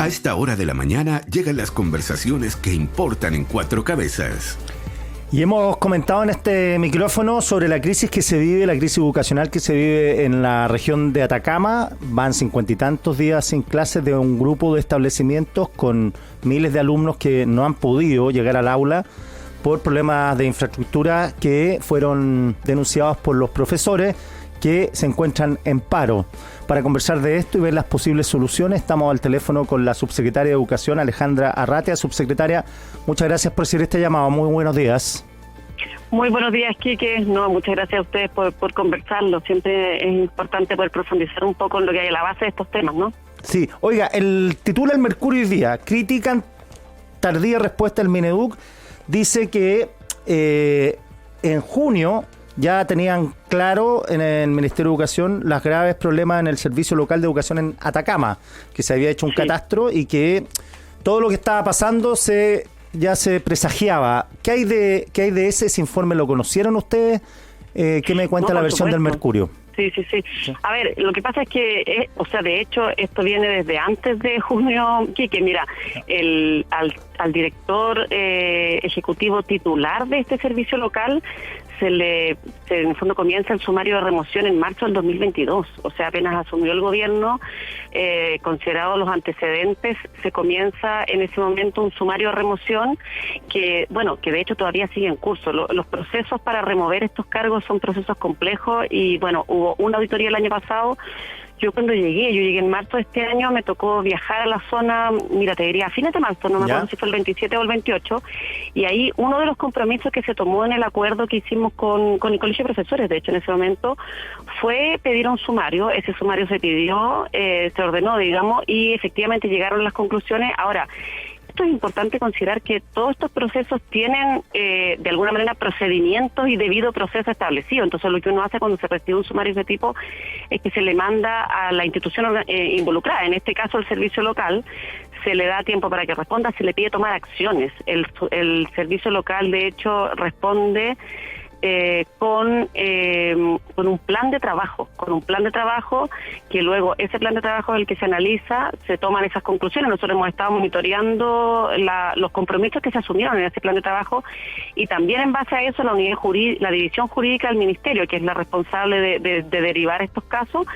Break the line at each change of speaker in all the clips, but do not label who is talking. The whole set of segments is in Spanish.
A esta hora de la mañana llegan las conversaciones que importan en Cuatro Cabezas.
Y hemos comentado en este micrófono sobre la crisis que se vive, la crisis educacional que se vive en la región de Atacama. Van 50 y tantos días sin clases de un grupo de establecimientos con miles de alumnos que no han podido llegar al aula por problemas de infraestructura que fueron denunciados por los profesores que se encuentran en paro. Para conversar de esto y ver las posibles soluciones, estamos al teléfono con la subsecretaria de Educación, Alejandra Arratia. Subsecretaria, muchas gracias por recibir este llamado. Muy buenos días.
Muy buenos días, Quique. Muchas gracias a ustedes por conversarlo. Siempre es importante poder profundizar un poco en lo que hay a la base de estos temas, ¿no?
Sí. Oiga, titula el Mercurio hoy día, critican tardía respuesta del Mineduc. Dice que en junio ya tenían claro en el Ministerio de Educación los graves problemas en el Servicio Local de Educación en Atacama, que se había hecho un catastro y que todo lo que estaba pasando ya se presagiaba. ¿Qué hay de ese informe? ¿Lo conocieron ustedes? ¿Qué me cuenta la versión del Mercurio?
Sí. A ver, lo que pasa es que, de hecho, esto viene desde antes de junio, Quique. Mira, al director ejecutivo titular de este servicio local en el fondo comienza el sumario de remoción en marzo del 2022, o sea, apenas asumió el gobierno, considerados los antecedentes, se comienza en ese momento un sumario de remoción que de hecho todavía sigue en curso. Los procesos para remover estos cargos son procesos complejos y hubo una auditoría el año pasado. Yo llegué en marzo de este año, me tocó viajar a la zona, mira, te diría a fines de marzo, no me acuerdo si fue el 27 o el 28, y ahí uno de los compromisos que se tomó en el acuerdo que hicimos con el Colegio de Profesores, de hecho en ese momento, fue pedir un sumario. Ese sumario se pidió, se ordenó, digamos, y efectivamente llegaron las conclusiones. Ahora, esto es importante considerar que todos estos procesos tienen de alguna manera procedimientos y debido proceso establecido. Entonces lo que uno hace cuando se recibe un sumario de ese tipo es que se le manda a la institución involucrada, en este caso el servicio local, se le da tiempo para que responda, se le pide tomar acciones. El servicio local de hecho responde con un plan de trabajo, que luego ese plan de trabajo es el que se analiza, se toman esas conclusiones. Nosotros hemos estado monitoreando los compromisos que se asumieron en ese plan de trabajo y también en base a eso la división jurídica del ministerio, que es la responsable de derivar estos casos,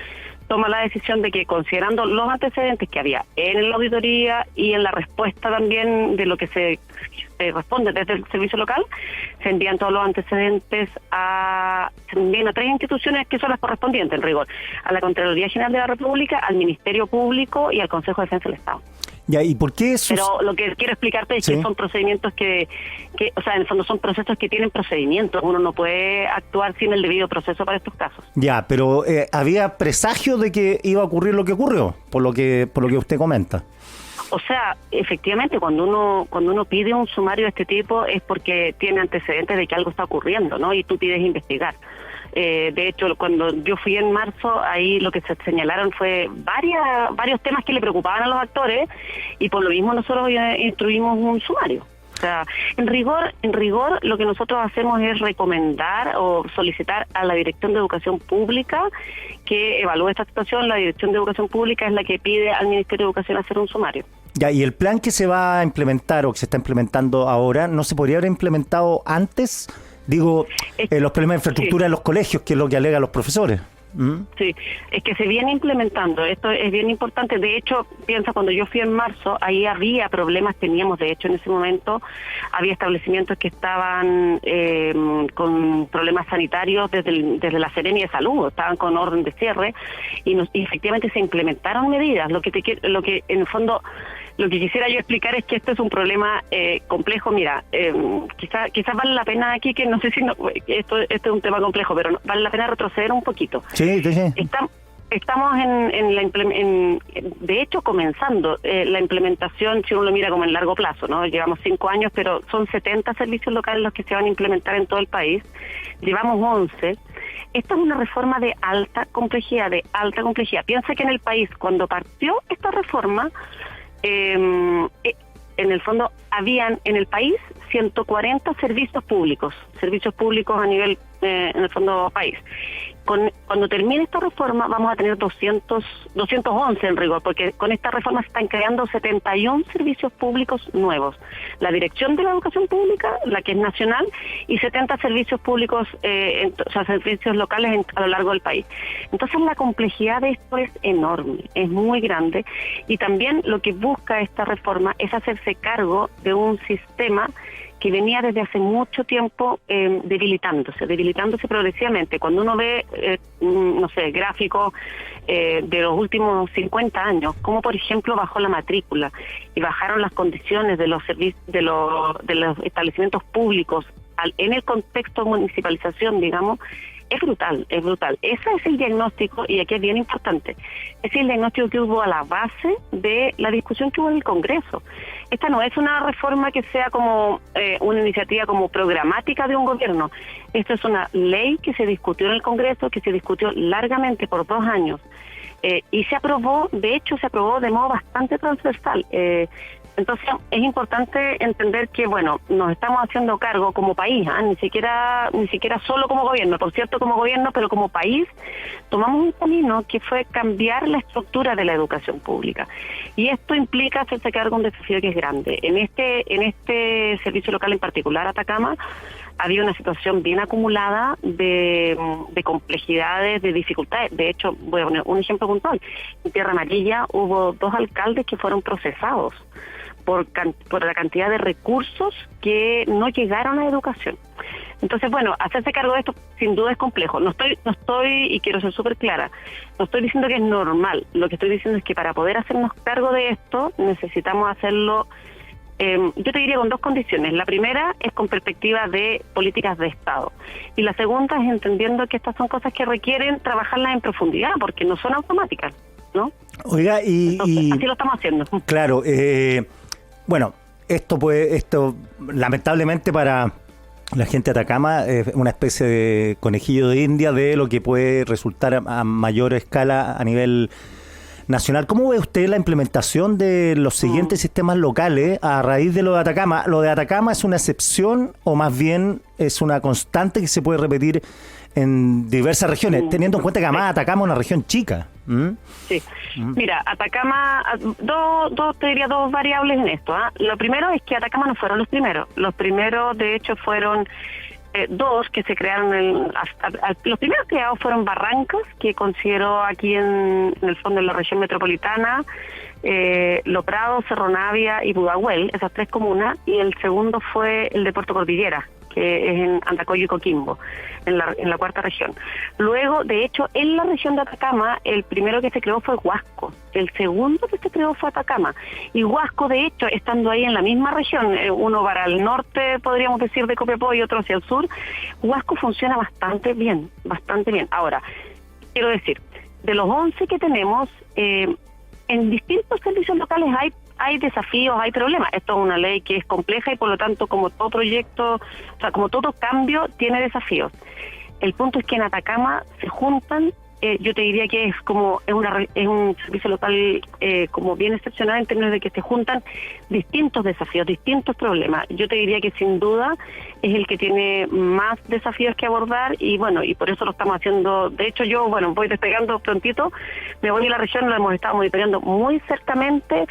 toma la decisión de que, considerando los antecedentes que había en la auditoría y en la respuesta también de lo que se responde desde el servicio local, se envían todos los antecedentes a 3 instituciones que son las correspondientes, en rigor: a la Contraloría General de la República, al Ministerio Público y al Consejo de Defensa del Estado.
Ya, ¿y por qué eso?
Pero lo que quiero explicarte es que son procedimientos que, en el fondo son procesos que tienen procedimientos. Uno no puede actuar sin el debido proceso para estos casos. Ya,
pero ¿había presagio de que iba a ocurrir lo que ocurrió, por lo que usted comenta?
O sea, efectivamente, cuando uno pide un sumario de este tipo es porque tiene antecedentes de que algo está ocurriendo, ¿no? Y tú pides investigar. De hecho, cuando yo fui en marzo, ahí lo que se señalaron fue varios temas que le preocupaban a los actores y por lo mismo nosotros instruimos un sumario. O sea, en rigor, lo que nosotros hacemos es recomendar o solicitar a la Dirección de Educación Pública que evalúe esta situación. La Dirección de Educación Pública es la que pide al Ministerio de Educación hacer un sumario.
Ya, y el plan que se va a implementar o que se está implementando ahora, ¿no se podría haber implementado antes? Digo, los problemas de infraestructura en los colegios, que es lo que alegan los profesores.
Sí, es que se viene implementando, esto es bien importante. De hecho, piensa, cuando yo fui en marzo, ahí había problemas, teníamos de hecho en ese momento, había establecimientos que estaban con problemas sanitarios desde la Serenia de Salud, estaban con orden de cierre y efectivamente se implementaron medidas. Lo que en el fondo, lo que quisiera yo explicar es que esto es un problema complejo. Mira, quizás vale la pena aquí, que no sé si esto es un tema complejo, pero vale la pena retroceder un poquito.
Sí.
Estamos de hecho comenzando la implementación, si uno lo mira como en largo plazo, ¿no? Llevamos 5 años, pero son 70 servicios locales los que se van a implementar en todo el país. Llevamos 11. Esta es una reforma de alta complejidad. Piensa que en el país, cuando partió esta reforma, en el fondo habían en el país 140 servicios públicos a nivel en el fondo país. Cuando termine esta reforma vamos a tener 211 en rigor, porque con esta reforma se están creando 71 servicios públicos nuevos. La Dirección de la Educación Pública, la que es nacional, y 70 servicios públicos, o sea, servicios locales a lo largo del país. Entonces la complejidad de esto es enorme, es muy grande, y también lo que busca esta reforma es hacerse cargo de un sistema que venía desde hace mucho tiempo debilitándose progresivamente. Cuando uno ve, no sé, gráficos de los últimos 50 años, como por ejemplo bajó la matrícula y bajaron las condiciones de los de los establecimientos públicos en el contexto de municipalización, digamos, es brutal, es brutal. Ese es el diagnóstico, y aquí es bien importante. Ese es el diagnóstico que hubo a la base de la discusión que hubo en el Congreso. Esta no es una reforma que sea como una iniciativa como programática de un gobierno. Esta es una ley que se discutió en el Congreso, que se discutió largamente por 2 años. Y se aprobó, de hecho se aprobó de modo bastante transversal. Entonces es importante entender que, bueno, nos estamos haciendo cargo como país, ni siquiera solo como gobierno, por cierto como gobierno, pero como país tomamos un camino que fue cambiar la estructura de la educación pública. Y esto implica hacerse cargo de un desafío que es grande. En este servicio local en particular, Atacama, había una situación bien acumulada de complejidades, de dificultades. De hecho, voy a poner un ejemplo puntual. En Tierra Amarilla hubo 2 alcaldes que fueron procesados por la cantidad de recursos que no llegaron a educación. Entonces, bueno, hacerse cargo de esto sin duda es complejo. No estoy, y quiero ser súper clara, no estoy diciendo que es normal. Lo que estoy diciendo es que para poder hacernos cargo de esto necesitamos hacerlo, yo te diría con 2 condiciones. La primera es con perspectiva de políticas de Estado. Y la segunda es entendiendo que estas son cosas que requieren trabajarlas en profundidad, porque no son automáticas, ¿no?
Oiga,
Entonces, así lo estamos haciendo.
Claro, bueno, esto lamentablemente para la gente de Atacama es una especie de conejillo de India de lo que puede resultar a mayor escala a nivel nacional. ¿Cómo ve usted la implementación de los siguientes sistemas locales a raíz de lo de Atacama? ¿Lo de Atacama es una excepción o más bien es una constante que se puede repetir en diversas regiones, teniendo en cuenta que además Atacama es una región chica?
Sí. Mira, Atacama, te diría 2 variables en esto. Lo primero es que Atacama no fueron los primeros. Los primeros, de hecho, fueron 2 que se crearon. Los primeros creados fueron Barrancas, que considero aquí en el fondo en la región metropolitana, Lo Prado, Cerro Navia y Pudahuel, esas 3 comunas, y el segundo fue el de Puerto Cordillera, que es en Andacollo y Coquimbo, en la 4ª región. Luego, de hecho, en la región de Atacama, el primero que se creó fue Huasco, el segundo que se creó fue Atacama, y Huasco, de hecho, estando ahí en la misma región, uno para el norte, podríamos decir, de Copiapó, y otro hacia el sur, Huasco funciona bastante bien, bastante bien. Ahora, quiero decir, de los 11 que tenemos, en distintos servicios locales hay desafíos, hay problemas. Esto es una ley que es compleja y por lo tanto, como todo proyecto, o sea, como todo cambio, tiene desafíos. El punto es que en Atacama se juntan, yo te diría que es un servicio local como bien excepcional en términos de que se juntan distintos desafíos, distintos problemas. Yo te diría que sin duda es el que tiene más desafíos que abordar y bueno, y por eso lo estamos haciendo. De hecho, yo, bueno, voy despegando prontito, me voy a la región, lo hemos estado monitoreando muy cercamente.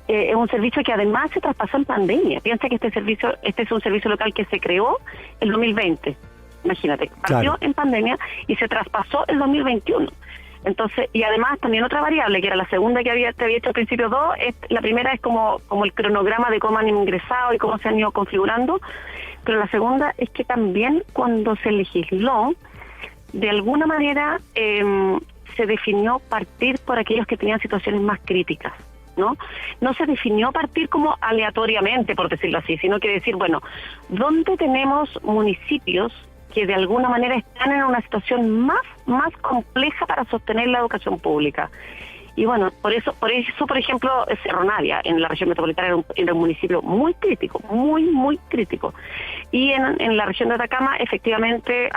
Es un servicio que además se traspasó en pandemia. Piensa que este es un servicio local que se creó en 2020. Imagínate, partió en pandemia y se traspasó en 2021. Entonces, y además también otra variable, que era la segunda que te había hecho al principio 2, la primera es como el cronograma de cómo han ingresado y cómo se han ido configurando, pero la segunda es que también cuando se legisló, de alguna manera se definió partir por aquellos que tenían situaciones más críticas. No se definió partir como aleatoriamente, por decirlo así, sino que decir, bueno, ¿dónde tenemos municipios que de alguna manera están en una situación más compleja para sostener la educación pública? Y bueno, por eso, por ejemplo, Cerro Navia, en la región metropolitana, era un municipio muy crítico, muy crítico. Y en la región de Atacama, efectivamente,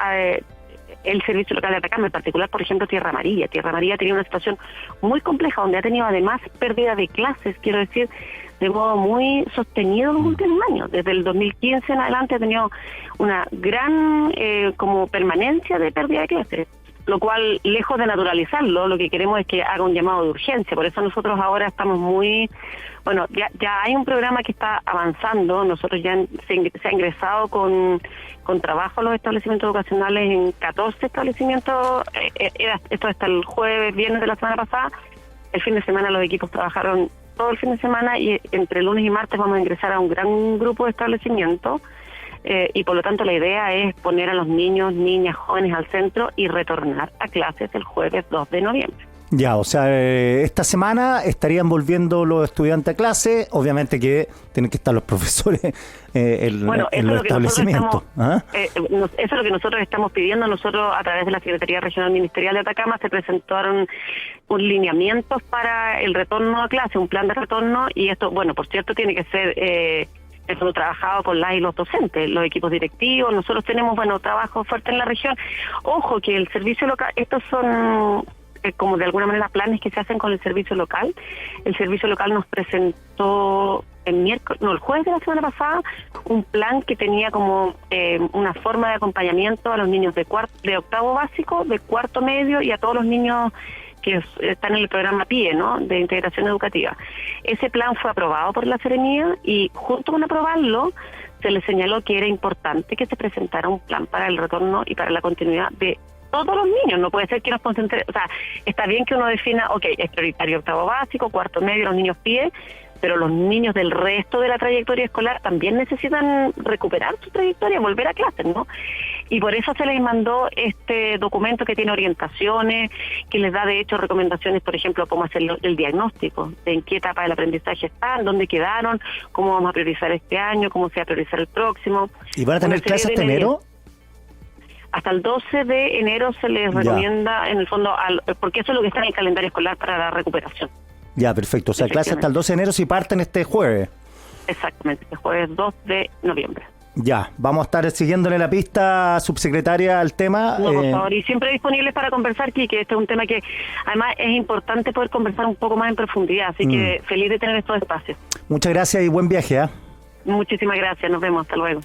el servicio local de Atacama, en particular, por ejemplo, Tierra Amarilla. Tierra Amarilla tenía una situación muy compleja, donde ha tenido además pérdida de clases, quiero decir, de modo muy sostenido en los últimos años. Desde el 2015 en adelante ha tenido una gran como permanencia de pérdida de clases, lo cual, lejos de naturalizarlo, lo que queremos es que haga un llamado de urgencia. Por eso nosotros ahora estamos ya hay un programa que está avanzando. Nosotros ya se ha ingresado con trabajo a los establecimientos educacionales en 14 establecimientos. Esto hasta el viernes de la semana pasada. El fin de semana los equipos trabajaron todo el fin de semana y entre lunes y martes vamos a ingresar a un gran grupo de establecimientos. Y por lo tanto la idea es poner a los niños, niñas, jóvenes al centro y retornar a clases el jueves 2 de noviembre.
Ya, o sea, esta semana estarían volviendo los estudiantes a clase, obviamente que tienen que estar los profesores en los establecimientos.
Eso es lo que nosotros estamos pidiendo. Nosotros, a través de la Secretaría Regional Ministerial de Atacama, se presentaron lineamientos para el retorno a clase, un plan de retorno, y esto, por cierto, tiene que ser eso trabajado con las y los docentes, los equipos directivos. Nosotros tenemos trabajo fuerte en la región. Ojo que el servicio local, estos son como de alguna manera planes que se hacen con el servicio local. El servicio local nos presentó el jueves de la semana pasada un plan que tenía como una forma de acompañamiento a los niños de octavo básico, de cuarto medio y a todos los niños que están en el programa PIE, ¿no?, de integración educativa. Ese plan fue aprobado por la Seremía y junto con aprobarlo se le señaló que era importante que se presentara un plan para el retorno y para la continuidad de todos los niños. No puede ser que nos concentremos, está bien que uno defina, es prioritario octavo básico, cuarto medio, los niños PIE, pero los niños del resto de la trayectoria escolar también necesitan recuperar su trayectoria, volver a clases, ¿no? Y por eso se les mandó este documento que tiene orientaciones, que les da de hecho recomendaciones, por ejemplo, cómo hacer el diagnóstico, de en qué etapa del aprendizaje están, dónde quedaron, cómo vamos a priorizar este año, cómo se va a priorizar el próximo.
¿Y van a tener clases hasta enero?
Hasta el 12 de enero se les recomienda, en el fondo, porque eso es lo que está en el calendario escolar para la recuperación.
Ya, perfecto. O sea, clases hasta el 12 de enero si parten este jueves.
Exactamente, este jueves 2 de noviembre.
Ya, vamos a estar siguiéndole la pista, subsecretaria, al tema.
No, por favor, y siempre disponibles para conversar, Quique. Este es un tema que además es importante poder conversar un poco más en profundidad, así que feliz de tener estos espacios.
Muchas gracias y buen viaje.
Muchísimas gracias, nos vemos, hasta luego.